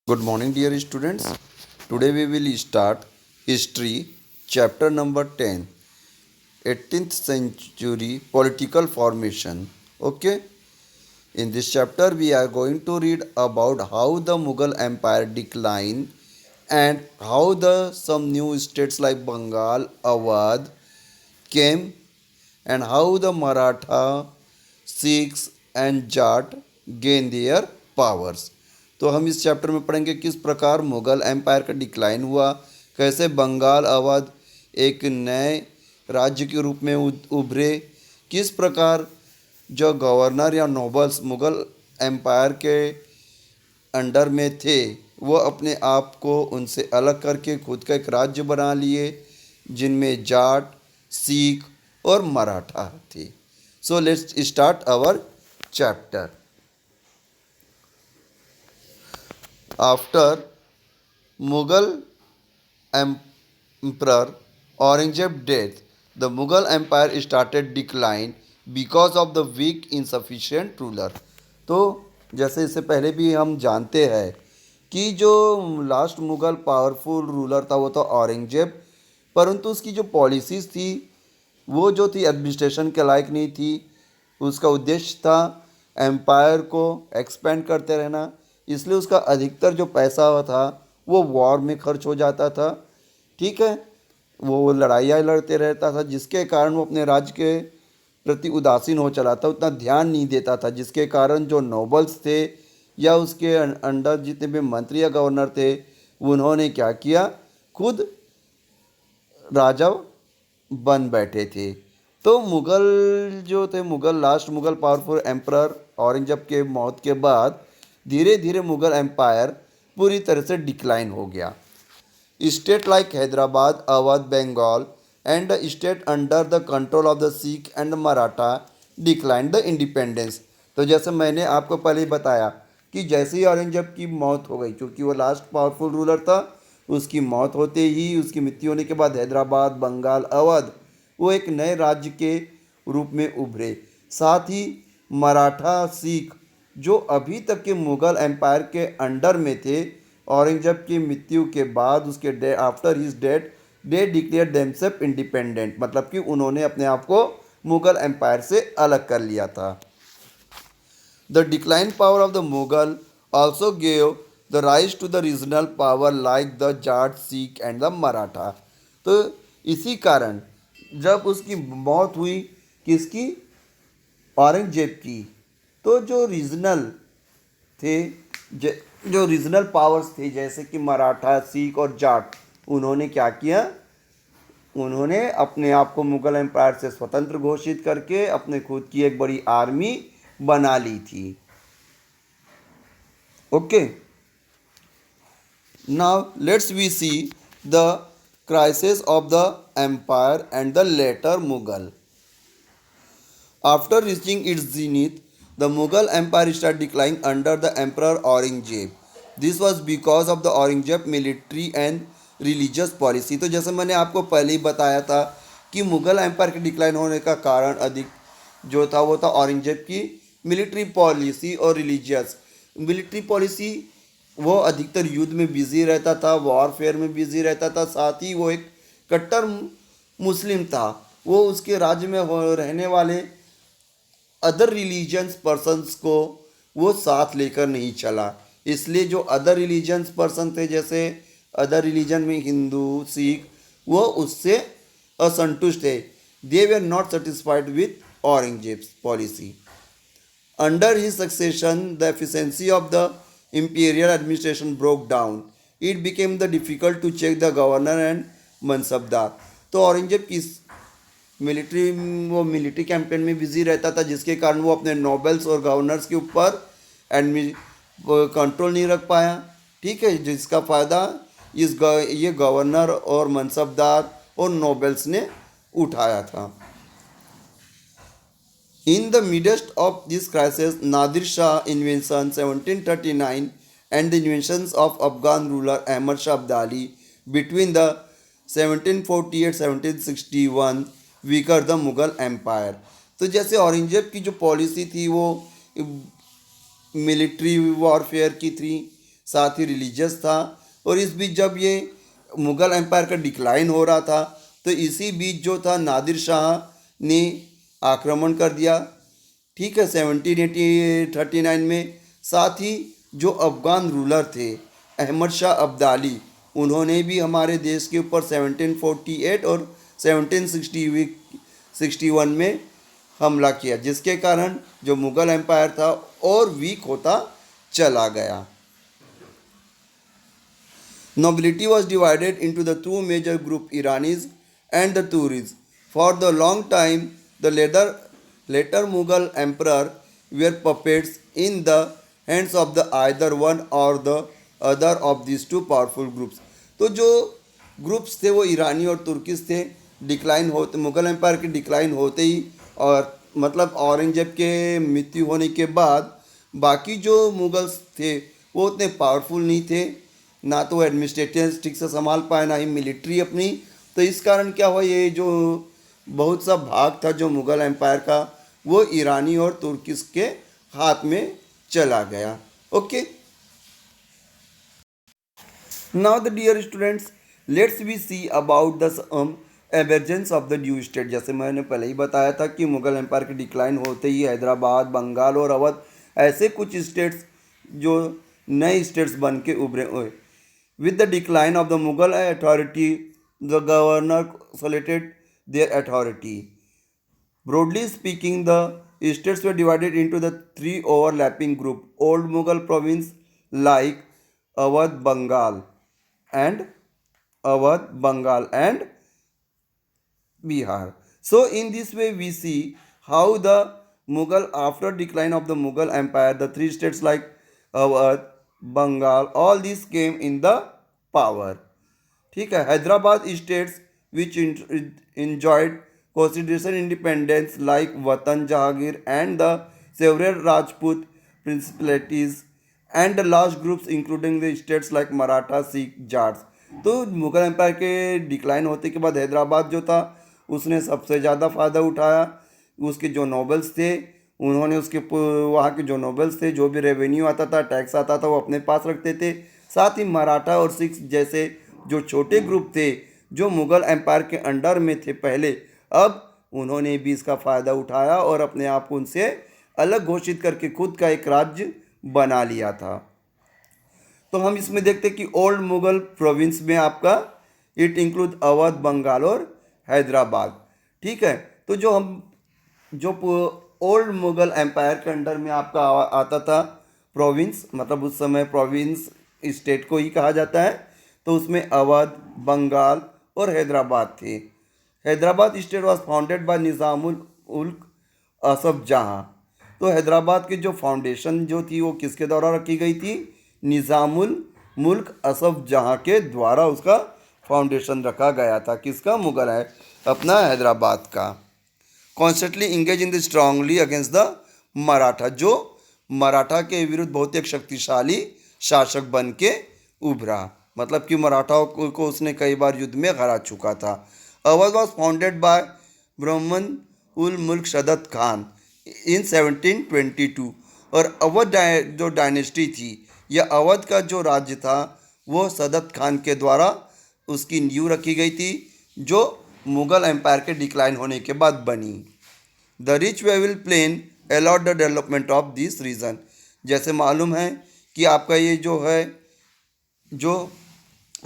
Good morning, dear students. Today we will start History, chapter number 10, 18th century political formation. Okay, in this chapter, we are going to read about how the Mughal Empire declined and how the some new states like Bengal, Awadh came, and how the Maratha, Sikhs and Jat gained their powers. तो हम इस chapter में पढ़ेंगे किस प्रकार Mughal empire का decline हुआ, कैसे बंगाल अवध एक नए राज्य के रूप में उभरे, किस प्रकार जो गवर्नर या नोबल्स मुगल एम्पायर के अंडर में थे वो अपने आप को उनसे अलग करके खुद का एक राज्य बना लिए जिनमें जाट, सिख और मराठा थे. So let's start our chapter. After Mughal emperor Aurangzeb death, the Mughal Empire started decline because of the weak insufficient ruler. तो जैसे इससे पहले भी हम जानते हैं कि जो लास्ट मुग़ल पावरफुल रूलर था वो तो औरंगजेब, परंतु उसकी जो पॉलिसीज़ थी वो जो थी एडमिनिस्ट्रेशन के लायक नहीं थी. उसका उद्देश्य था एम्पायर को एक्सपेंड करते रहना, इसलिए उसका अधिकतर जो पैसा था वो वॉर में खर्च हो जाता था. ठीक है, वो लड़ाइयाँ लड़ते रहता था जिसके कारण वो अपने राज्य के प्रति उदासीन हो चला था, उतना ध्यान नहीं देता था, जिसके कारण जो नोबल्स थे या उसके अंडर जितने भी मंत्री या गवर्नर थे उन्होंने क्या किया, खुद राजा बन बैठे थे. तो मुग़ल जो थे last Mughal powerful emperor Aurangzeb के मौत के बाद धीरे धीरे मुग़ल एम्पायर पूरी तरह से डिक्लाइन हो गया. State like Hyderabad, Awadh, Bengal and the state under the control of the Sikh and Maratha decline the independence. तो जैसे मैंने आपको पहले ही बताया कि जैसे ही औरंगजेब की मौत हो गई, क्योंकि वो लास्ट पावरफुल रूलर था, उसकी मौत होते ही उसकी मृत्यु होने के बाद हैदराबाद, बंगाल, अवध वो एक नए राज्य के रूप में उभरे. साथ ही मराठा, सिख जो अभी तक के मुग़ल एम्पायर के अंडर में थे, औरंगजेब की मृत्यु के बाद उसके after his death they declare themselves independent, मतलब कि उन्होंने अपने आप को मुग़ल एम्पायर से अलग कर लिया था. The decline power of the Mughal also gave the rise to the regional power like the Jat, Sikh and the Maratha. तो इसी कारण जब उसकी मौत हुई किसकी, औरंगजेब की, तो जो रीजनल थे, जो रीजनल पावर्स थे जैसे कि मराठा, सिख और जाट, उन्होंने क्या किया, उन्होंने अपने आप को मुग़ल एम्पायर से स्वतंत्र घोषित करके अपने खुद की एक बड़ी आर्मी बना ली थी. Okay, now let's we see the crisis of the empire and the later Mughal. After reaching its zenith, the Mughal Empire started declining under the Emperor Aurangzeb. This was because of the Aurangzeb military and religious policy. तो जैसे मैंने आपको पहले ही बताया था कि Mughal empire के decline होने का कारण अधिक जो था वो था औरंगजेब की मिलिट्री पॉलिसी और रिलीजियस. मिलिट्री पॉलिसी, वो अधिकतर युद्ध में बिजी रहता था, वॉरफेयर में बिजी रहता था, साथ ही वो एक कट्टर मुस्लिम था. वो उसके राज्य में रहने वाले अदर रिलीजन्स पर्सन्स को वो साथ लेकर नहीं चला. इसलिए जो अदर रिलीजन्स पर्सन थे, जैसे अदर रिलीजन में हिंदू, सिख, वो उससे असंतुष्ट थे. They were not satisfied with Aurangzeb's policy. Under his succession the efficiency of the imperial administration broke down. It became the difficult to check the governor and mansabdar. तो औरंगजेब की military campaign में बिजी रहता था, जिसके कारण वो अपने नोबल्स और गवर्नर्स के ऊपर कंट्रोल नहीं रख पाया. ठीक है, जिसका फ़ायदा ये गवर्नर और मनसबदार और नोबल्स ने उठाया था. In the midst of this crisis, Nadir Shah invention 1739 and the inventions of Afghan ruler Ahmad Shah Abdali between the 1748-1761 weaker the Mughal Empire. तो जैसे औरंगजेब की जो पॉलिसी थी वो मिलिट्री वॉरफेयर की थी, साथ ही रिलीजियस था। और इस बीच जब ये मुग़ल एम्पायर का डिक्लाइन हो रहा था तो इसी बीच जो था नादिर शाह ने आक्रमण कर दिया, ठीक है, 1739 में। साथ ही जो अफ़गान रूलर थे अहमद शाह अब्दाली, उन्होंने भी हमारे देश के ऊपर 1748 और 1761 में हमला किया, जिसके कारण जो मुग़ल एम्पायर था और वीक होता चला गया। Nobility was divided into the two major groups, Iranis and the Turis. For the long time, the later Mughal emperor were puppets in the hands of the either one or the other of these two powerful groups. तो जो groups थे वो ईरानी और Turkish थे। Decline होते Mughal empire के decline होते ही और मतलब औरंगजेब के मृत्यु होने के बाद बाकी जो मुगल्स थे वो उतने पावरफुल नहीं थे, ना तो एडमिनिस्ट्रेशन ठीक से संभाल पाए, ना ही मिलिट्री अपनी। तो इस कारण क्या हुआ, ये जो बहुत सा भाग था जो मुग़ल एम्पायर का वो ईरानी और तुर्किस के हाथ में चला गया। Okay, now the dear students, let's we see about the emergence of the new state. जैसे मैंने पहले ही बताया था कि मुग़ल एम्पायर के डिक्लाइन होते ही हैदराबाद, बंगाल और अवध ऐसे कुछ स्टेट्स जो नए स्टेट्स बन के उभरे हुए। With the decline of the Mughal authority, the governor consolidated their authority. Broadly speaking, the states were divided into the three overlapping groups: Old Mughal province like Awadh, Bengal, and Bihar. So, in this way, we see how the Mughal, after decline of the Mughal Empire, the three states like Awadh, Bengal, all these came in the power. ठीक है, Hyderabad states which enjoyed constitutional independence like Watan, Jahangir and the several Rajput principalities, and the large groups including the states like Maratha, Sikh, Jats. तो Mughal empire के decline होने के बाद हैदराबाद जो था उसने सबसे ज़्यादा फ़ायदा उठाया। उसके जो नोबल्स थे उन्होंने उसके वहाँ के जो नोबल्स थे, जो भी रेवेन्यू आता था, टैक्स आता था, वो अपने पास रखते थे। साथ ही मराठा और सिख्स जैसे जो छोटे ग्रुप थे जो मुग़ल एम्पायर के अंडर में थे पहले, अब उन्होंने भी इसका फ़ायदा उठाया और अपने आप को उनसे अलग घोषित करके खुद का एक राज्य बना लिया था। तो हम इसमें देखते कि ओल्ड मुग़ल प्रोविंस में आपका इट इंक्लूड अवध, बंगाल और हैदराबाद। ठीक है, तो जो ओल्ड मुग़ल एम्पायर के अंडर में आपका आता था प्रोविंस, मतलब उस समय प्रोविंस स्टेट को ही कहा जाता है, तो उसमें अवध, बंगाल और हैदराबाद थे। Hyderabad state was founded by Nizamul Mulk Asaf जहाँ। तो हैदराबाद की जो फाउंडेशन जो थी वो किसके द्वारा रखी गई थी? निज़ामुल मुल्क असफ जहाँ के द्वारा उसका फाउंडेशन रखा गया था। किसका? मुग़ल है अपना हैदराबाद का। Constantly engage in the strongly against the Maratha, जो मराठा के विरुद्ध बहुत एक शक्तिशाली शासक बन के उभरा, मतलब कि मराठाओं को उसने कई बार युद्ध में हरा चुका था। अवध वॉज फाउंडेड बाय ब्रह्मन उल मुल्क सदत खान इन 1722। और अवध जो डायनेस्टी थी या अवध का जो राज्य था वो सदत खान के द्वारा उसकी नींव रखी गई थी, जो मुग़ल एम्पायर के डिक्लाइन होने के बाद बनी। The rich weevil plain allowed the development of this region. जैसे मालूम है कि आपका ये जो है जो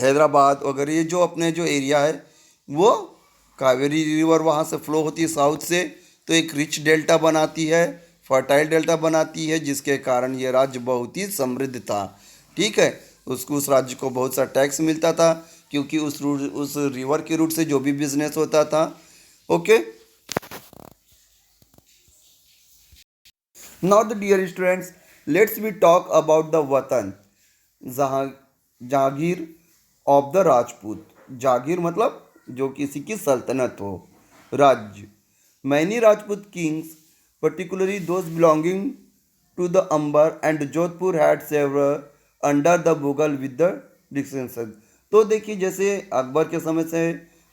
हैदराबाद वगैरह ये जो अपने जो एरिया है वो कावेरी रिवर वहाँ से फ्लो होती है साउथ से, तो एक रिच डेल्टा बनाती है, फर्टाइल डेल्टा बनाती है, जिसके कारण ये राज्य बहुत ही समृद्ध था। ठीक है, उस राज्य को बहुत सा टैक्स मिलता था क्योंकि उस रिवर के रूट से जो भी बिजनेस होता था। Okay, now the dear students, let's we talk about the watan jagir of the Rajput. जागीर मतलब जो किसी की सल्तनत हो, राज्य। Many Rajput kings particularly those belonging to the Ambar and Jodhpur had several under the Mughal with the distinction। तो देखिए जैसे अकबर के समय से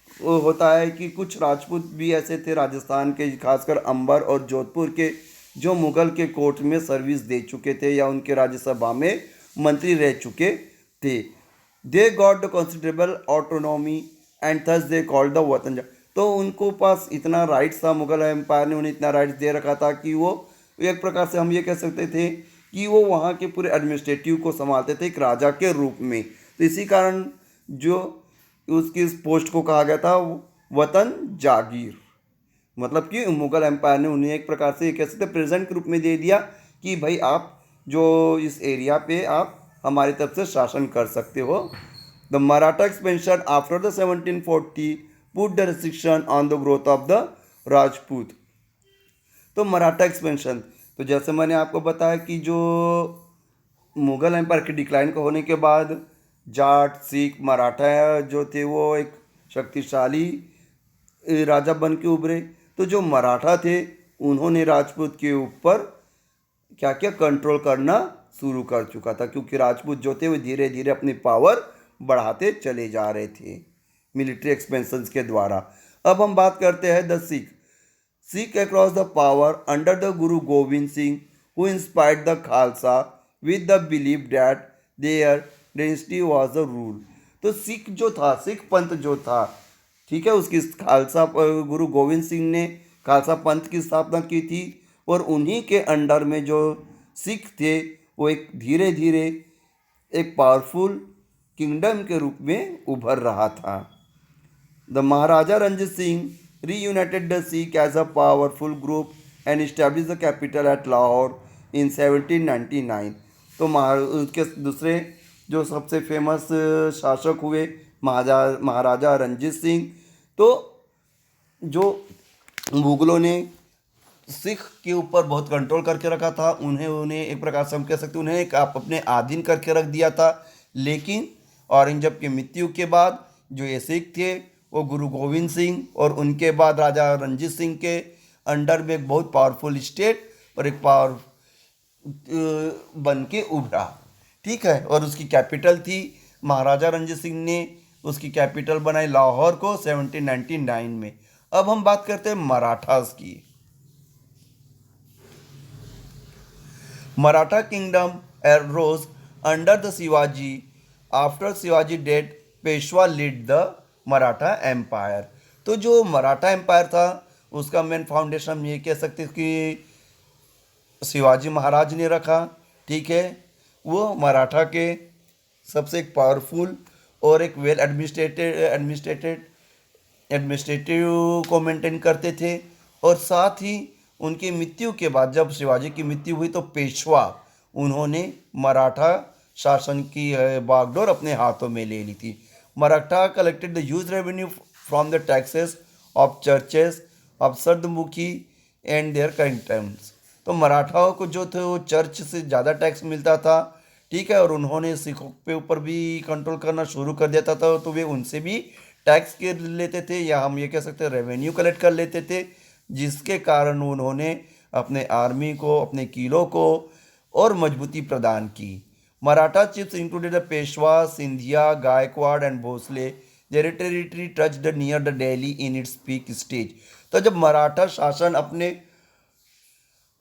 वो होता है कि कुछ राजपूत भी ऐसे थे राजस्थान के, खासकर अंबर और जोधपुर के, जो मुग़ल के कोर्ट में सर्विस दे चुके थे या उनके राज्यसभा में मंत्री रह चुके थे। They got the considerable autonomy and thus they called the वतन जाट। तो उनको पास इतना राइट्स था, मुगल एम्पायर ने उन्हें इतना राइट्स दे रखा था कि वो एक प्रकार से हम ये कह सकते थे कि वो वहाँ के पूरे एडमिनिस्ट्रेटिव को संभालते थे एक राजा के रूप में। तो इसी कारण जो उसकी इस पोस्ट को कहा गया था वतन जागीर। मतलब कि मुगल एम्पायर ने उन्हें एक प्रकार से कह सकते प्रेजेंट के रूप में दे दिया कि भाई आप जो इस एरिया पे आप हमारी तरफ से शासन कर सकते हो। The Maratha expansion after the 1740 put the restriction on the growth of the Rajput. तो मराठा एक्सपेंशन, तो जैसे मैंने आपको बताया कि जो मुगल एम्पायर के डिक्लाइन का होने के बाद जाट सिख मराठा जो थे वो एक शक्तिशाली राजा बन के उभरे। तो जो मराठा थे उन्होंने राजपूत के ऊपर क्या क्या कंट्रोल करना शुरू कर चुका था, क्योंकि राजपूत जो थे वो धीरे धीरे अपनी पावर बढ़ाते चले जा रहे थे मिलिट्री एक्सपेंशंस के द्वारा। अब हम बात करते हैं the Sikh. Seek across the power under the Guru Gobind Singh, who inspired the Khalsa with the belief that their dynasty was the rule। तो सिख जो था, सिख पंथ जो था, ठीक है, उसकी खालसा गुरु गोविंद सिंह ने खालसा पंथ की स्थापना की थी और उन्हीं के अंडर में जो सिख थे वो एक धीरे धीरे एक पावरफुल किंगडम के रूप में उभर रहा था। The Maharaja Ranjit Singh reunited the Sikh as a powerful group and established the capital at Lahore in 1799। तो उसके दूसरे जो सबसे फेमस शासक हुए महाराजा रंजीत सिंह। तो जो मुगलों ने सिख के ऊपर बहुत कंट्रोल करके रखा था, उन्हें एक प्रकार से हम कह सकते उन्हें एक अपने अधीन करके रख दिया था। लेकिन औरंगजेब की मृत्यु के बाद जो ये सिख थे वो गुरु गोविंद सिंह और उनके बाद राजा रंजीत सिंह के अंडर में एक बहुत पावरफुल स्टेट और एक पावर बन के उभरा, ठीक है। और उसकी कैपिटल थी, महाराजा रंजीत सिंह ने उसकी कैपिटल बनाई लाहौर को 1799 में। अब हम बात करते हैं मराठास की। Maratha kingdom arose under the Shivaji. After Shivaji death Peshwa lead the Maratha empire. तो जो मराठा एम्पायर था उसका मेन फाउंडेशन हम ये कह सकते हैं कि शिवाजी महाराज ने रखा, ठीक है। वो मराठा के सबसे एक पावरफुल और एक वेल एडमिनिस्ट्रेटिव को मेंटेन करते थे। और साथ ही उनकी मृत्यु के बाद जब शिवाजी की मृत्यु हुई तो पेशवा उन्होंने मराठा शासन की बागडोर अपने हाथों में ले ली थी। Maratha collected the huge revenue from the taxes of churches of Sardeshmukhi and their contempts. तो मराठाओं को जो थे वो चर्च से ज़्यादा टैक्स मिलता था, ठीक है। और उन्होंने सिखों के ऊपर भी कंट्रोल करना शुरू कर दिया था, तो वे उनसे भी टैक्स के लेते थे, या हम ये कह सकते हैं रेवेन्यू कलेक्ट कर लेते थे, जिसके कारण उन्होंने अपने आर्मी को अपने किलों को और मजबूती प्रदान की। Maratha chiefs included the Peshwa Scindia Gaekwad and Bhonsle. Their territory touched near the Delhi in its peak stage. तो जब मराठा शासन अपने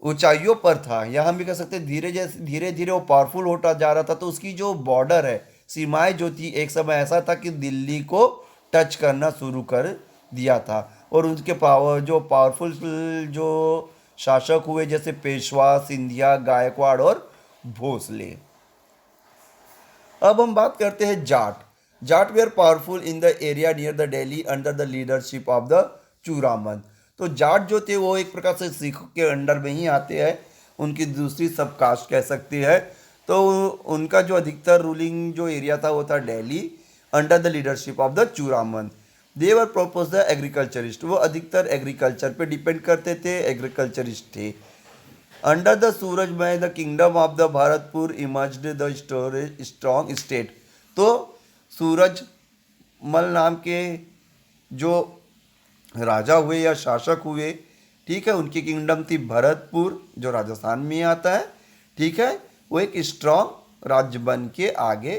ऊंचाइयों पर था, या हम भी कह सकते हैं धीरे धीरे वो पावरफुल होता जा रहा था, तो उसकी जो बॉर्डर है, सीमाएं जो थी, एक समय ऐसा था कि दिल्ली को टच करना शुरू कर दिया था। और उनके पावरफुल जो शासक हुए जैसे पेशवा सिंधिया गायकवाड़ और भोसले। अब हम बात करते हैं Jat. Jat were powerful in the area near the Delhi under the leadership of the Churaman. तो जाट जो थे वो एक प्रकार से सिखों के अंडर में ही आते हैं, उनकी दूसरी सब कास्ट कह सकती है। तो उनका जो अधिकतर रूलिंग जो एरिया था वो था Delhi under the leadership of the Churaman. They were propose the agriculturist. वो अधिकतर एग्रीकल्चर पे डिपेंड करते थे, एग्रीकल्चरिस्ट थे। Under the Surajmal the kingdom of the Bharatpur emerged the strong state. तो सूरजमल नाम के जो राजा हुए या शासक हुए, ठीक है, उनकी किंगडम थी भरतपुर जो राजस्थान में आता है, ठीक है। वो एक स्ट्रॉन्ग राज्य बन के आगे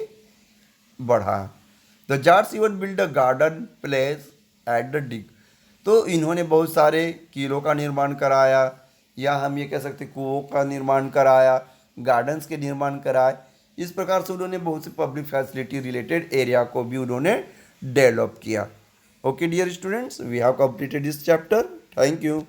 बढ़ा। The Jats even build a garden place at the Deeg. तो इन्होंने बहुत सारे किलों का निर्माण कराया, या हम ये कह सकते कुओं का निर्माण कराया, गार्डन्स के निर्माण कराए। इस प्रकार से उन्होंने बहुत सी पब्लिक फैसिलिटी रिलेटेड एरिया को भी उन्होंने डेवलप किया। Okay dear students, we have completed this chapter. Thank you.